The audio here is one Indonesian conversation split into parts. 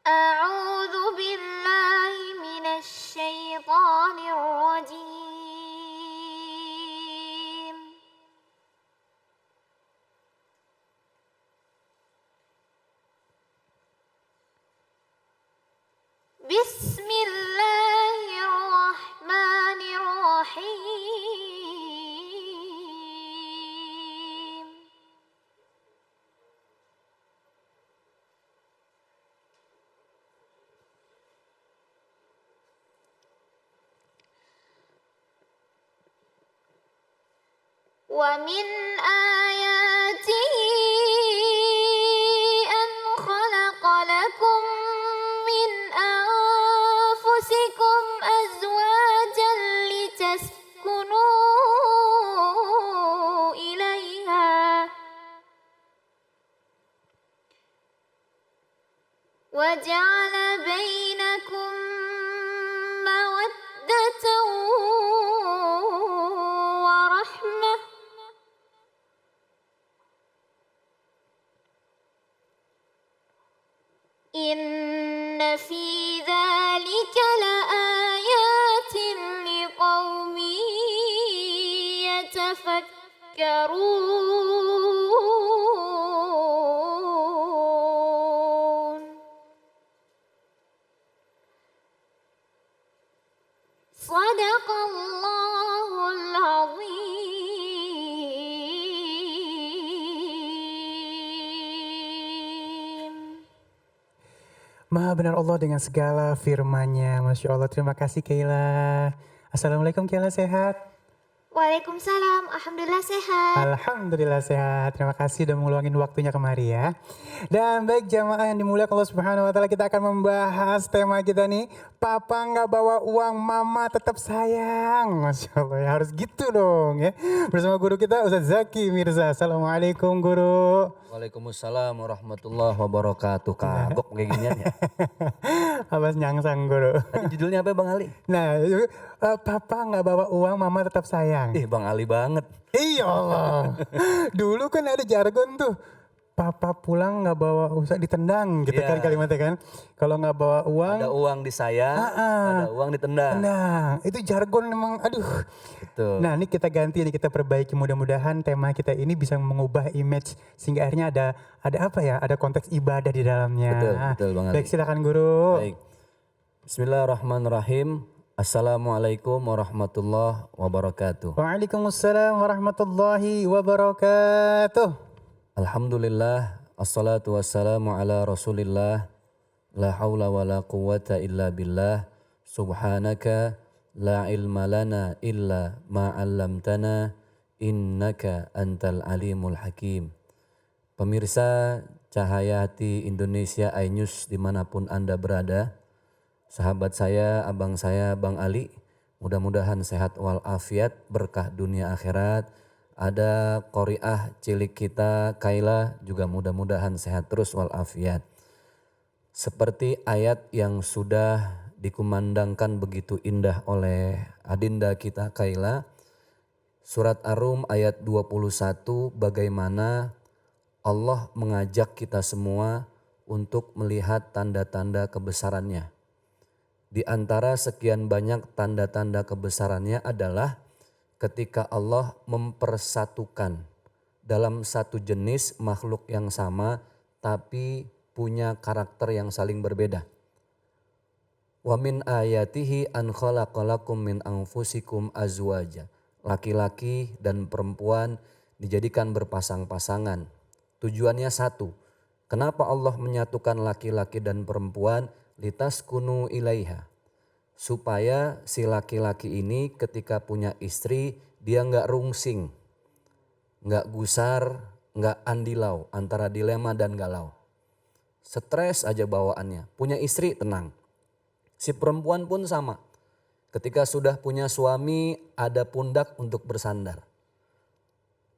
أعوذ بالله من الشيطان الرجيم. بسم الله الرحمن الرحيم. ومن آياته أن خلق لكم من أنفسكم أزواجا لتسكنوا إليها وجعل بينكم مودة ورحمة إن في ذلك لآيات لقوم يتفكرون. صدق الله العظيم. Maha benar Allah dengan segala firman-Nya. Masya Allah, terima kasih Kayla. Assalamualaikum Kayla, sehat? Waalaikumsalam, alhamdulillah sehat. Alhamdulillah sehat. Terima kasih udah meluangin waktunya kemari ya. Dan baik jamaah yang dimuliakan Allah Subhanahu wa taala, kita akan membahas tema kita nih, Papa nggak bawa uang, Mama tetap sayang. Masya Allah ya, harus gitu dong ya. Bersama guru kita Ustaz Zaki Mirza. Assalamualaikum guru. Waalaikumsalam warahmatullahi wabarakatuh. Kagok kayak ginian ya. Abbas nyangsang guru. Tadi judulnya apa Bang Ali? Nah, Papa nggak bawa uang, Mama tetap sayang. Bang Ali banget. Iya Allah. Dulu kan ada jargon tuh. Papa pulang nggak bawa usah ditendang gitu kan Iya. kalimatnya kan. Kalau nggak bawa uang, Ada uang disayang, ada uang ditendang. tendang. Itu jargon memang aduh. Betul. Nah ini kita ganti, ini kita perbaiki, mudah-mudahan tema kita ini bisa mengubah image sehingga akhirnya ada apa ya, ada konteks ibadah di dalamnya. Betul Bang Ali. Baik silakan guru. Baik. Bismillahirrahmanirrahim. Assalamualaikum warahmatullahi wabarakatuh. Waalaikumsalam warahmatullahi wabarakatuh. Alhamdulillah, assalatu wassalamu ala rasulillah, la hawla wa la quwwata illa billah, subhanaka la ilma lana illa ma'allamtana, innaka antal alimul hakim. Pemirsa Cahaya Hati Indonesia iNews dimanapun Anda berada, sahabat saya, abang saya, Bang Ali, mudah-mudahan sehat walafiat, berkah dunia akhirat. Ada qoriah cilik kita Kayla juga mudah-mudahan sehat terus walafiat. Seperti ayat yang sudah dikumandangkan begitu indah oleh adinda kita Kayla, surat Ar-Rum ayat 21, bagaimana Allah mengajak kita semua untuk melihat tanda-tanda kebesarannya. Di antara sekian banyak tanda-tanda kebesarannya adalah ketika Allah mempersatukan dalam satu jenis makhluk yang sama tapi punya karakter yang saling berbeda. Wa min ayatihi an khalaqalakum min anfusikum azwaja. Laki-laki dan perempuan dijadikan berpasang-pasangan. Tujuannya satu. Kenapa Allah menyatukan laki-laki dan perempuan? Litaskunu ilaiha. Supaya si laki-laki ini ketika punya istri dia nggak rungsing, nggak gusar, nggak andilau antara dilema dan galau. Stres aja bawaannya, punya istri tenang. Si perempuan pun sama, ketika sudah punya suami ada pundak untuk bersandar.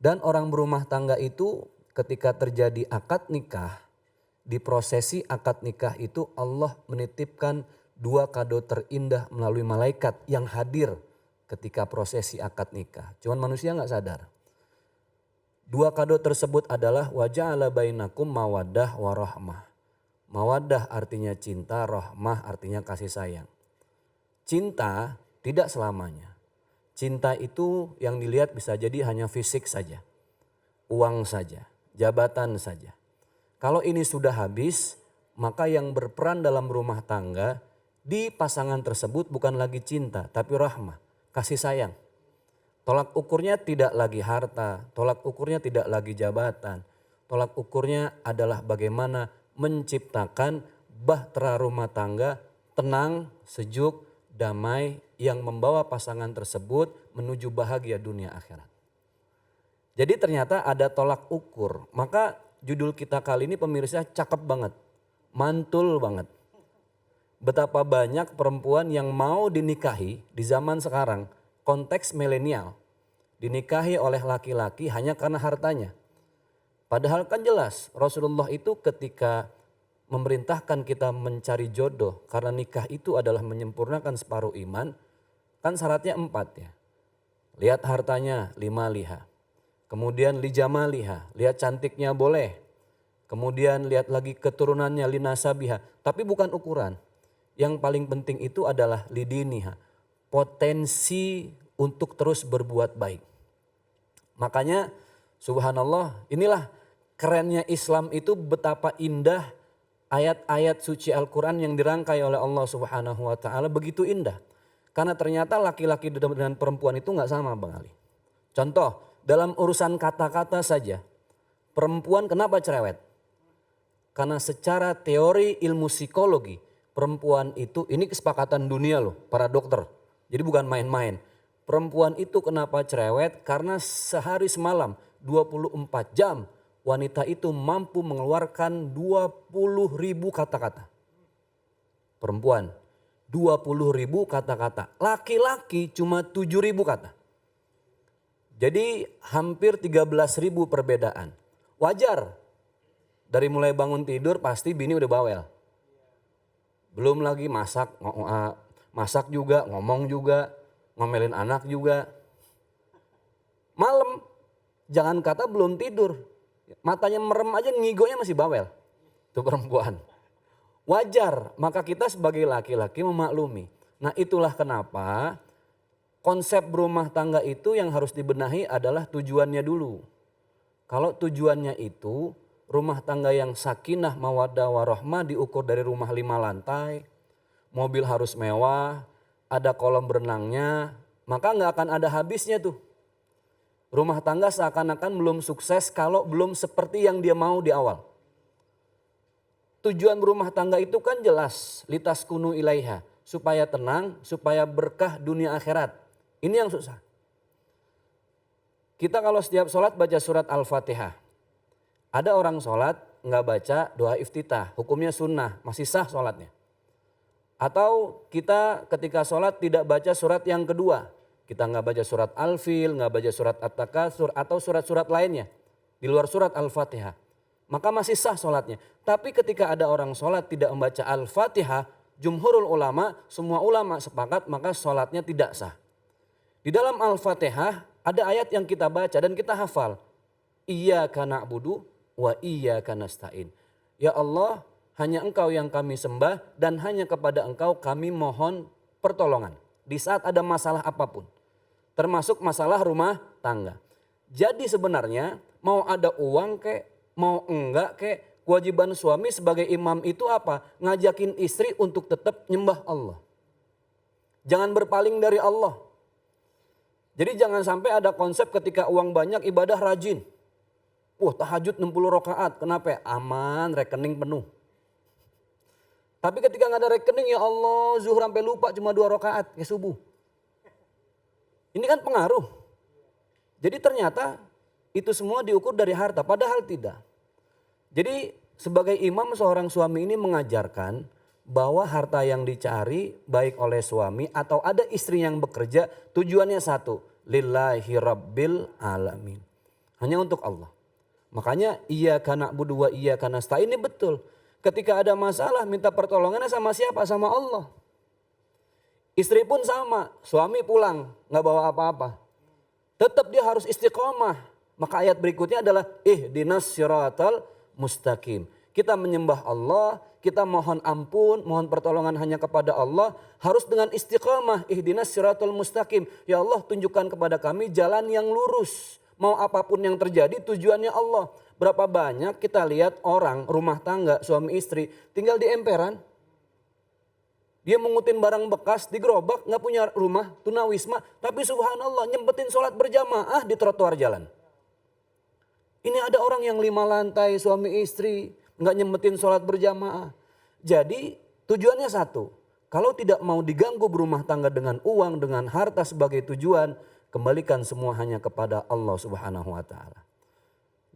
Dan orang berumah tangga itu ketika terjadi akad nikah, di prosesi akad nikah itu Allah menitipkan dua kado terindah melalui malaikat yang hadir ketika prosesi akad nikah. Cuman manusia gak sadar. Dua kado tersebut adalah wa ja'ala bainakum mawaddah warahmah. Mawaddah artinya cinta, rahmah artinya kasih sayang. Cinta tidak selamanya. Cinta itu yang dilihat bisa jadi hanya fisik saja, uang saja, jabatan saja. Kalau ini sudah habis, maka yang berperan dalam rumah tangga di pasangan tersebut bukan lagi cinta, tapi rahmah, kasih sayang. Tolak ukurnya tidak lagi harta, tolak ukurnya tidak lagi jabatan. Tolak ukurnya adalah bagaimana menciptakan bahtera rumah tangga tenang, sejuk, damai yang membawa pasangan tersebut menuju bahagia dunia akhirat. Jadi ternyata ada tolak ukur. Maka judul kita kali ini pemirsa cakep banget, mantul banget. Betapa banyak perempuan yang mau dinikahi di zaman sekarang, konteks milenial, dinikahi oleh laki-laki hanya karena hartanya. Padahal kan jelas Rasulullah itu ketika memerintahkan kita mencari jodoh karena nikah itu adalah menyempurnakan separuh iman, kan syaratnya 4 ya. Lihat hartanya 5 liha. Kemudian lijamaliha, lihat cantiknya boleh. Kemudian lihat lagi keturunannya linasabiha, tapi bukan ukuran. Yang paling penting itu adalah lidiniha, potensi untuk terus berbuat baik. Makanya subhanallah, inilah kerennya Islam itu betapa indah ayat-ayat suci Al-Quran yang dirangkai oleh Allah Subhanahu wa Ta'ala begitu indah. Karena ternyata laki-laki dengan perempuan itu nggak sama Bang Ali. Contoh, dalam urusan kata-kata saja, perempuan kenapa cerewet? Karena secara teori ilmu psikologi, perempuan itu, ini kesepakatan dunia loh, para dokter. Jadi bukan main-main. Perempuan itu kenapa cerewet? Karena sehari semalam 24 jam wanita itu mampu mengeluarkan 20.000 kata-kata. Perempuan 20.000 kata-kata. Laki-laki cuma 7.000 kata. Jadi hampir 13.000 perbedaan. Wajar. Dari mulai bangun tidur pasti bini udah bawel. Belum lagi masak juga, ngomong juga, ngomelin anak juga. Malam jangan kata belum tidur. Matanya merem aja ngigonya masih bawel. Itu perempuan. Wajar, maka kita sebagai laki-laki memaklumi. Nah itulah kenapa konsep berumah tangga itu yang harus dibenahi adalah tujuannya dulu. Kalau tujuannya itu rumah tangga yang sakinah mawaddah warahmah diukur dari rumah 5 lantai. Mobil harus mewah, ada kolam berenangnya, maka nggak akan ada habisnya tuh. Rumah tangga seakan-akan belum sukses kalau belum seperti yang dia mau di awal. Tujuan berumah tangga itu kan jelas, litas kunu ilaiha, supaya tenang, supaya berkah dunia akhirat. Ini yang susah. Kita kalau setiap sholat baca surat Al-Fatihah. Ada orang sholat nggak baca doa iftitah, hukumnya sunnah, masih sah sholatnya. Atau kita ketika sholat tidak baca surat yang kedua. Kita nggak baca surat Al-Fil, nggak baca surat At-Takatsur atau surat-surat lainnya di luar surat Al-Fatihah. Maka masih sah sholatnya. Tapi ketika ada orang sholat tidak membaca Al-Fatihah, jumhurul ulama, semua ulama sepakat maka sholatnya tidak sah. Di dalam Al-Fatihah ada ayat yang kita baca dan kita hafal. Iyyaka na'budu wa iyyaka nasta'in. Ya Allah, hanya Engkau yang kami sembah dan hanya kepada Engkau kami mohon pertolongan. Di saat ada masalah apapun. Termasuk masalah rumah tangga. Jadi sebenarnya mau ada uang kek, mau enggak kek, kewajiban suami sebagai imam itu apa? Ngajakin istri untuk tetap nyembah Allah. Jangan berpaling dari Allah. Jadi jangan sampai ada konsep ketika uang banyak ibadah rajin. Tahajud 60 rakaat, kenapa? Aman, rekening penuh. Tapi ketika nggak ada rekening ya Allah zuhur sampai lupa cuma 2 rakaat ya subuh. Ini kan pengaruh. Jadi ternyata itu semua diukur dari harta padahal tidak. Jadi sebagai imam seorang suami ini mengajarkan bahwa harta yang dicari baik oleh suami atau ada istri yang bekerja tujuannya satu. Lillahi rabbil alamin. Hanya untuk Allah. Makanya iyyaka na'budu wa iyyaka nasta'in ini betul. Ketika ada masalah minta pertolongannya sama siapa? Sama Allah. Istri pun sama, suami pulang gak bawa apa-apa. Tetap dia harus istiqomah. Maka ayat berikutnya adalah ihdinas siratal mustaqim. Kita menyembah Allah, kita mohon ampun, mohon pertolongan hanya kepada Allah, harus dengan istiqamah, ihdinas siratal mustaqim. Ya Allah, tunjukkan kepada kami jalan yang lurus. Mau apapun yang terjadi tujuannya Allah. Berapa banyak kita lihat orang rumah tangga, suami istri tinggal di emperan. Dia mengutin barang bekas di gerobak, nggak punya rumah, tunawisma. Tapi subhanallah nyempetin sholat berjamaah di trotoar jalan. Ini ada orang yang 5 lantai suami istri, nggak nyempetin sholat berjamaah. Jadi tujuannya satu, kalau tidak mau diganggu berumah tangga dengan uang, dengan harta sebagai tujuan, kembalikan semua hanya kepada Allah Subhanahu wa Ta'ala.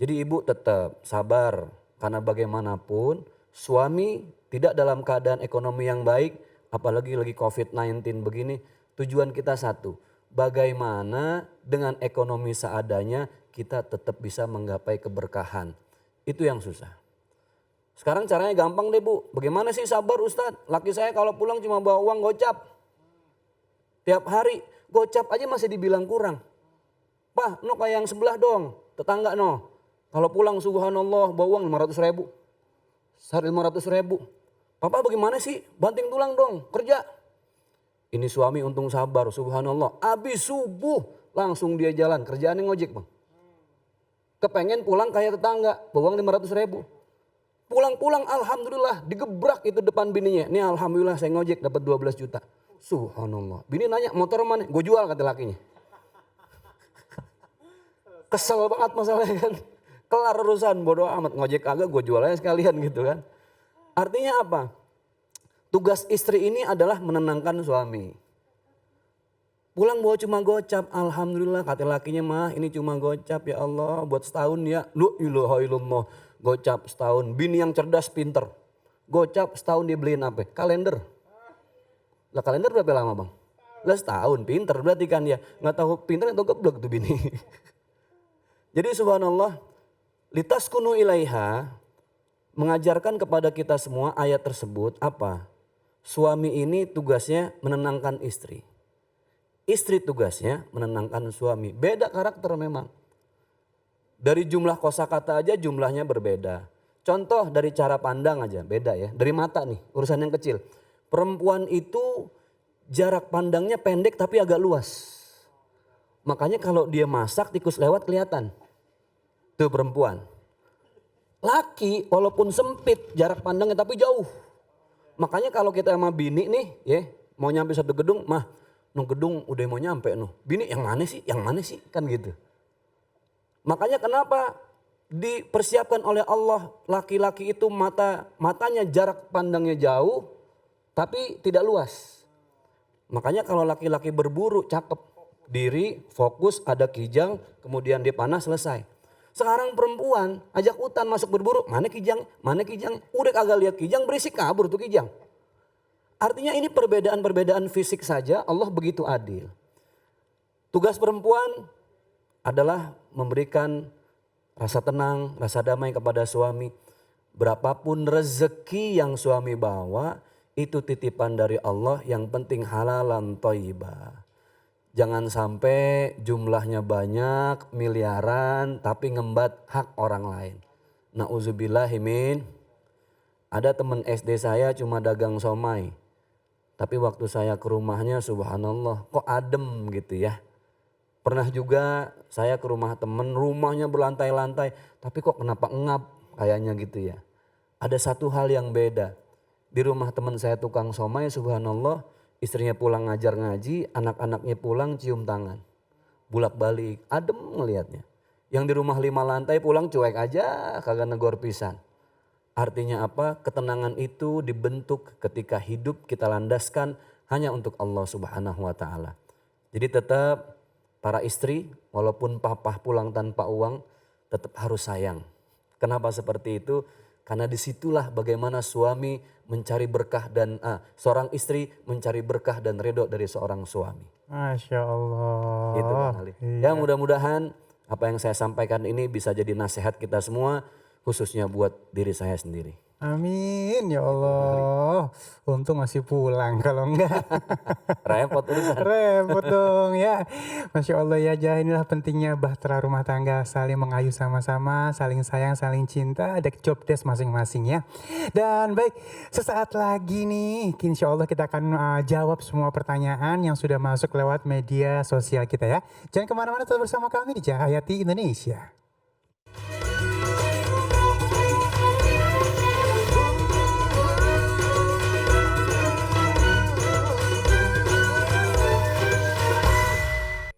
Jadi ibu tetap sabar, karena bagaimanapun suami tidak dalam keadaan ekonomi yang baik, apalagi lagi COVID-19 begini, tujuan kita satu, bagaimana dengan ekonomi seadanya kita tetap bisa menggapai keberkahan. Itu yang susah. Sekarang caranya gampang deh bu, bagaimana sih sabar Ustadz? Laki saya kalau pulang cuma bawa uang gocap. Tiap hari gocap aja masih dibilang kurang. Pak, no kayak yang sebelah dong, tetangga no. Kalau pulang subhanallah bawa uang 500 ribu. Sehari 500 ribu. Papa bagaimana sih? Banting tulang dong, kerja. Ini suami untung sabar, subhanallah. Abis subuh langsung dia jalan, kerjaannya ngojek bang. Kepengen pulang kayak tetangga, bawa uang 500 ribu. Pulang-pulang alhamdulillah digebrak itu depan bininya. Ini alhamdulillah saya ngojek dapat 12 juta. Subhanallah. Bini nanya motor mana? Gue jual kata lakinya. Kesel banget masalahnya kan. Kelar urusan bodoh amat ngojek agak gue jual aja sekalian gitu kan. Artinya apa? Tugas istri ini adalah menenangkan suami. Pulang bawa cuma gocap, alhamdulillah kata lakinya mah ini cuma gocap ya Allah buat setahun ya. Lu ilaha illallah gocap setahun. Bini yang cerdas pinter. Gocap setahun dia beliin apa? Kalender. Lah kalender berapa lama bang? Lah setahun pinter berarti kan ya. Gak tahu pinter atau geblek tuh bini. Jadi subhanallah litaskunu ilaiha mengajarkan kepada kita semua ayat tersebut apa? Suami ini tugasnya menenangkan istri. Istri tugasnya menenangkan suami. Beda karakter memang. Dari jumlah kosakata aja jumlahnya berbeda. Contoh dari cara pandang aja beda ya. Dari mata nih urusan yang kecil. Perempuan itu jarak pandangnya pendek tapi agak luas. Makanya kalau dia masak tikus lewat kelihatan. Tuh perempuan. Laki walaupun sempit jarak pandangnya tapi jauh. Makanya kalau kita sama bini nih ya mau nyampe satu gedung mah no gedung udah mau nyampe no. Bini yang mana sih? Yang mana sih? Kan gitu. Makanya kenapa dipersiapkan oleh Allah laki-laki itu matanya jarak pandangnya jauh tapi tidak luas. Makanya kalau laki-laki berburu cakep diri fokus ada kijang kemudian dia panah selesai. Sekarang perempuan ajak hutan masuk berburu mana kijang udah kagak lihat kijang berisik kabur tuh kijang. Artinya ini perbedaan-perbedaan fisik saja Allah begitu adil. Tugas perempuan adalah memberikan rasa tenang, rasa damai kepada suami. Berapapun rezeki yang suami bawa itu titipan dari Allah yang penting halalan thayyibah. Jangan sampai jumlahnya banyak, miliaran tapi ngembat hak orang lain. Na'udzubillahimin. Ada teman SD saya cuma dagang somai. Tapi waktu saya ke rumahnya subhanallah kok adem gitu ya. Pernah juga saya ke rumah temen rumahnya berlantai-lantai. Tapi kok kenapa engap kayaknya gitu ya. Ada satu hal yang beda. Di rumah teman saya tukang somai subhanallah. Istrinya pulang ngajar ngaji, anak-anaknya pulang cium tangan. Bulak-balik, adem ngelihatnya. Yang di rumah 5 lantai pulang cuek aja kagak negor pisan. Artinya apa? Ketenangan itu dibentuk ketika hidup kita landaskan hanya untuk Allah Subhanahu wa Ta'ala. Jadi tetap para istri walaupun papa pulang tanpa uang tetap harus sayang. Kenapa seperti itu? Karena disitulah bagaimana suami mencari berkah dan seorang istri mencari berkah dan ridho dari seorang suami. Masya Allah. Itu Bang Ali. Ya mudah-mudahan apa yang saya sampaikan ini bisa jadi nasihat kita semua khususnya buat diri saya sendiri. Amin ya Allah. Untung masih pulang kalau enggak. Repot urusan. Repot dong ya. Masya Allah ya Jah, inilah pentingnya bahtera rumah tangga. Saling mengayu sama-sama, saling sayang, saling cinta. Ada job desk masing-masing ya. Dan baik, sesaat lagi nih insya Allah kita akan jawab semua pertanyaan yang sudah masuk lewat media sosial kita ya. Jangan kemana-mana, tetap bersama kami di Cahayati Indonesia.